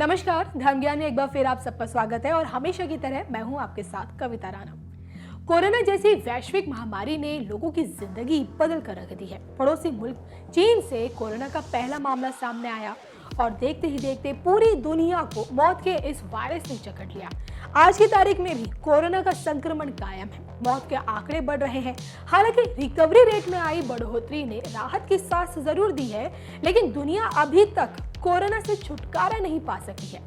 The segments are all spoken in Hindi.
नमस्कार, धर्म ज्ञान में एक बार फिर आप सबका स्वागत है और हमेशा की तरह मैं हूं आपके साथ कविता राणा। कोरोना जैसी वैश्विक महामारी ने लोगों की जिंदगी बदल कर रख दी है। पड़ोसी मुल्क चीन से कोरोना का पहला मामला सामने आया और देखते ही देखते पूरी दुनिया को मौत के इस वायरस ने जकड़ लिया। आज की तारीख में भी कोरोना का संक्रमण कायम है, मौत के आंकड़े बढ़ रहे हैं। हालांकि रिकवरी रेट में आई बढ़ोतरी ने राहत की सांस जरूर दी है, लेकिन दुनिया अभी तक कोरोना से छुटकारा नहीं पा सकी है।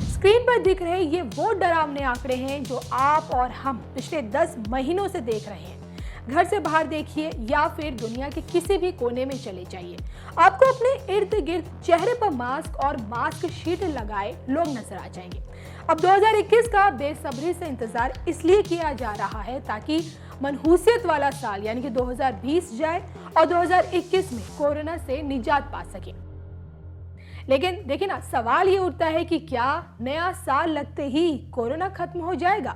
स्क्रीन पर दिख रहे ये वो डरावने आंकड़े हैं जो आप और हम पिछले 10 महीनों से देख रहे हैं। घर से बाहर देखिए या फिर दुनिया के किसी भी कोने में चले जाइए, आपको अपने इर्द गिर्द चेहरे पर मास्क और मास्क शीट लगाए लोग नजर आ जाएंगे। अब 2021 का बेसब्री से इंतजार इसलिए किया जा रहा है ताकि मनहूसियत वाला साल यानी कि 2020 जाए और 2021 में कोरोना से निजात पा सके। लेकिन देखिए ना, सवाल ये उठता है कि क्या नया साल लगते ही कोरोना खत्म हो जाएगा?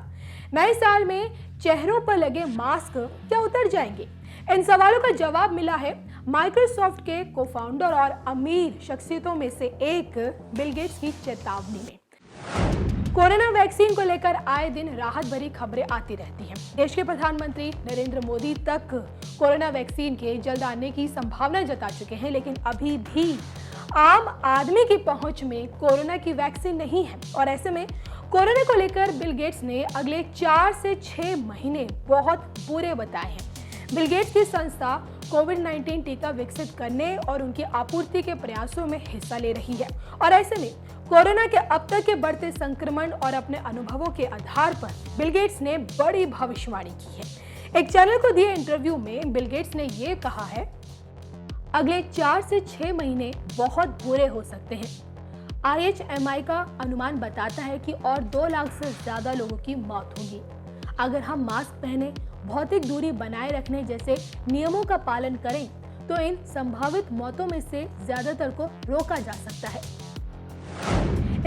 नए साल में चेहरों पर लगे मास्क क्या उतर जाएंगे? इन सवालों का जवाब मिला है माइक्रोसॉफ्ट के को-फाउंडर और अमीर शख्सियतों में से एक बिल गेट्स की चेतावनी में। कोरोना वैक्सीन को लेकर आए दिन राहत भरी खबरें आती रहती हैं। देश के प्रधानमंत्री नरेंद्र मोदी तक कोरोना वैक्सीन के जल्द आने की संभावना जता चुके हैं, लेकिन अभी भी आम आदमी की पहुंच में कोरोना की वैक्सीन नहीं है। और ऐसे में कोरोना को लेकर बिल गेट्स ने अगले 4 से 6 महीने बहुत बुरे बताए हैं। बिल गेट्स की संस्था कोविड-19 टीका विकसित करने और उनकी आपूर्ति के प्रयासों में हिस्सा ले रही है। और ऐसे में कोरोना के अब तक के बढ़ते संक्रमण और अपने अनुभवों के आधार पर बिल गेट्स ने बड़ी भविष्यवाणी की है। एक चैनल को दिए इंटरव्यू में बिल गेट्स ने ये कहा है, अगले 4 से 6 महीने बहुत बुरे हो सकते हैं। IHMI का अनुमान बताता है कि और 2 लाख से ज्यादा लोगों की मौत होगी। अगर हम मास्क पहने, भौतिक दूरी बनाए रखने जैसे नियमों का पालन करें तो इन संभावित मौतों में से ज्यादातर को रोका जा सकता है।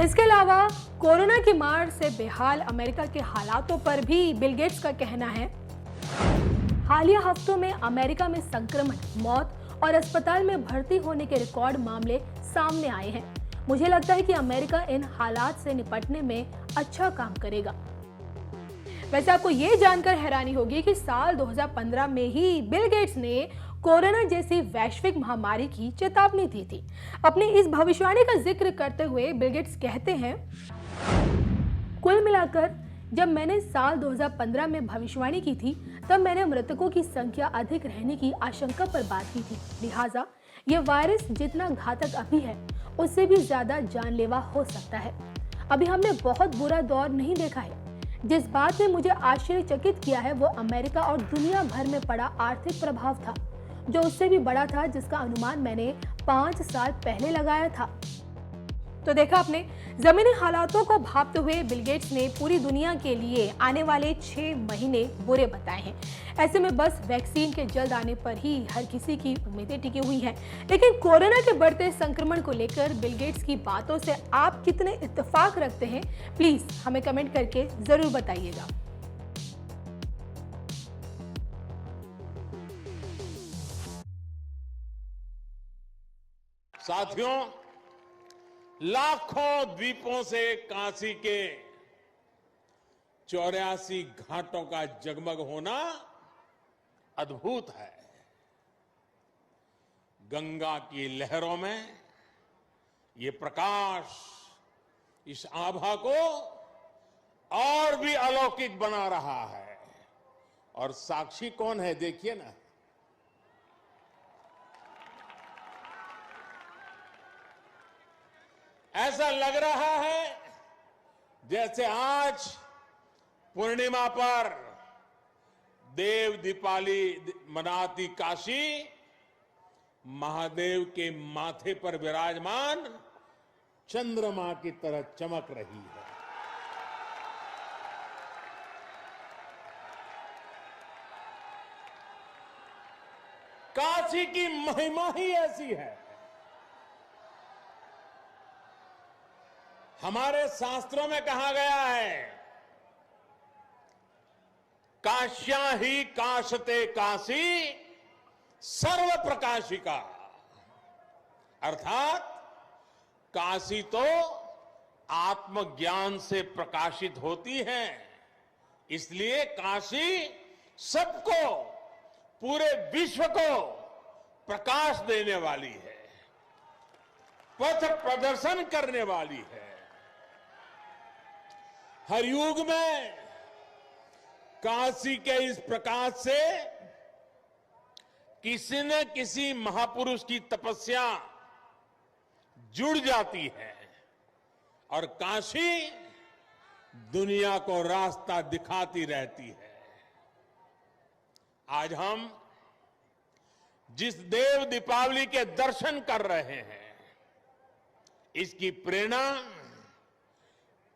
इसके अलावा कोरोना की मार से बेहाल अमेरिका के हालातों पर भी बिल गेट्स का कहना है, हालिया हफ्तों में अमेरिका में संक्रमण, मौत और अस्पताल में भर्ती होने के रिकॉर्ड मामले सामने आए हैं। मुझे लगता है कि अमेरिका इन हालात से निपटने में अच्छा काम करेगा। वैसे आपको ये जानकर हैरानी होगी कि साल 2015 में ही बिल गेट्स ने कोरोना जैसी वैश्विक महामारी की चेतावनी दी थी। अपनी इस भविष्यवाणी का जिक्र करते हुए बिल गेट्स कहते हैं, कुल मिलाकर जब मैंने साल 2015 में भविष्यवाणी की थी तब मैंने मृतकों की संख्या अधिक रहने की आशंका पर बात की थी। लिहाजा ये वायरस जितना घातक अभी है उससे भी ज्यादा जानलेवा हो सकता है। अभी हमने बहुत बुरा दौर नहीं देखा है। जिस बात ने मुझे आश्चर्यचकित किया है वो अमेरिका और दुनिया भर में पड़ा आर्थिक प्रभाव था, जो उससे भी बड़ा था जिसका अनुमान मैंने 5 साल पहले लगाया था। तो देखा आपने, जमीनी हालातों को भांपते हुए बिल गेट्स ने पूरी दुनिया के लिए आने वाले 6 महीने बुरे बताए हैं। ऐसे में बस वैक्सीन के जल्द आने पर ही हर किसी की उम्मीदें टिकी हुई हैं। लेकिन कोरोना के बढ़ते संक्रमण को लेकर बिल गेट्स की बातों से आप कितने इत्तेफाक रखते हैं, प्लीज हमें कमेंट करके जरूर बताइएगा। साथियों, लाखों द्वीपों से काशी के 84 घाटों का जगमग होना अद्भुत है। गंगा की लहरों में ये प्रकाश इस आभा को और भी अलौकिक बना रहा है। और साक्षी कौन है, देखिए ना। ऐसा लग रहा है जैसे आज पूर्णिमा पर देव दीपावली मनाती काशी महादेव के माथे पर विराजमान चंद्रमा की तरह चमक रही है। काशी की महिमा ही ऐसी है। हमारे शास्त्रों में कहा गया है, काश्या ही काशते काशी सर्व प्रकाशिका, अर्थात काशी तो आत्मज्ञान से प्रकाशित होती है, इसलिए काशी सबको, पूरे विश्व को प्रकाश देने वाली है, पथ प्रदर्शन करने वाली है। हर युग में काशी के इस प्रकाश से किसी न किसी महापुरुष की तपस्या जुड़ जाती है और काशी दुनिया को रास्ता दिखाती रहती है। आज हम जिस देव दीपावली के दर्शन कर रहे हैं, इसकी प्रेरणा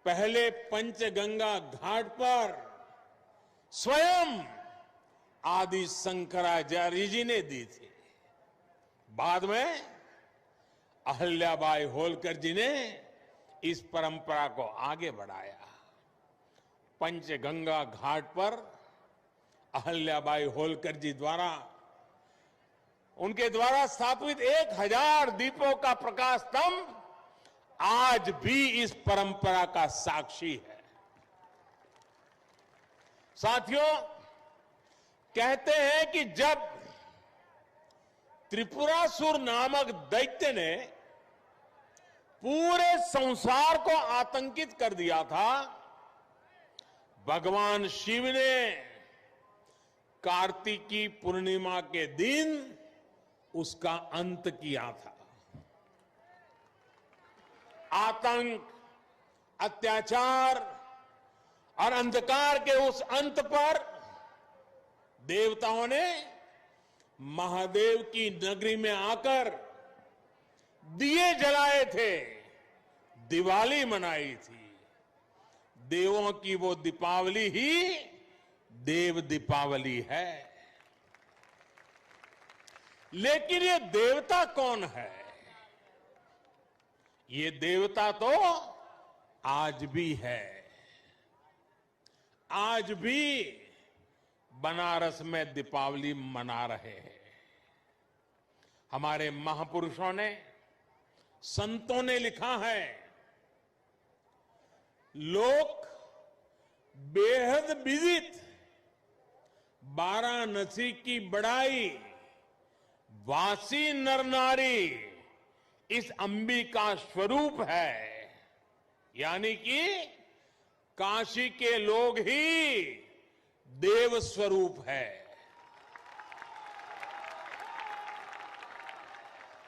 पहले पंचगंगा घाट पर स्वयं आदि शंकराचार्य जी ने दी थी। बाद में अहल्याबाई होलकर जी ने इस परंपरा को आगे बढ़ाया। पंचगंगा घाट पर अहल्याबाई होलकर जी द्वारा, उनके द्वारा स्थापित 1000 दीपों का प्रकाश स्तंभ आज भी इस परंपरा का साक्षी है। साथियों, कहते हैं कि जब त्रिपुरासुर नामक दैत्य ने पूरे संसार को आतंकित कर दिया था, भगवान शिव ने कार्तिकी पूर्णिमा के दिन उसका अंत किया था। आतंक, अत्याचार और अंधकार के उस अंत पर देवताओं ने महादेव की नगरी में आकर दिए जलाए थे, दिवाली मनाई थी। देवों की वो दीपावली ही देव दीपावली है। लेकिन ये देवता कौन है? ये देवता तो आज भी है। आज भी बनारस में दीपावली मना रहे हैं। हमारे महापुरुषों ने, संतों ने लिखा है, लोक बेहद विदित वाराणसी की बड़ाई, वासी नर नारी इस अंबिका स्वरूप है। यानी कि काशी के लोग ही देव स्वरूप है।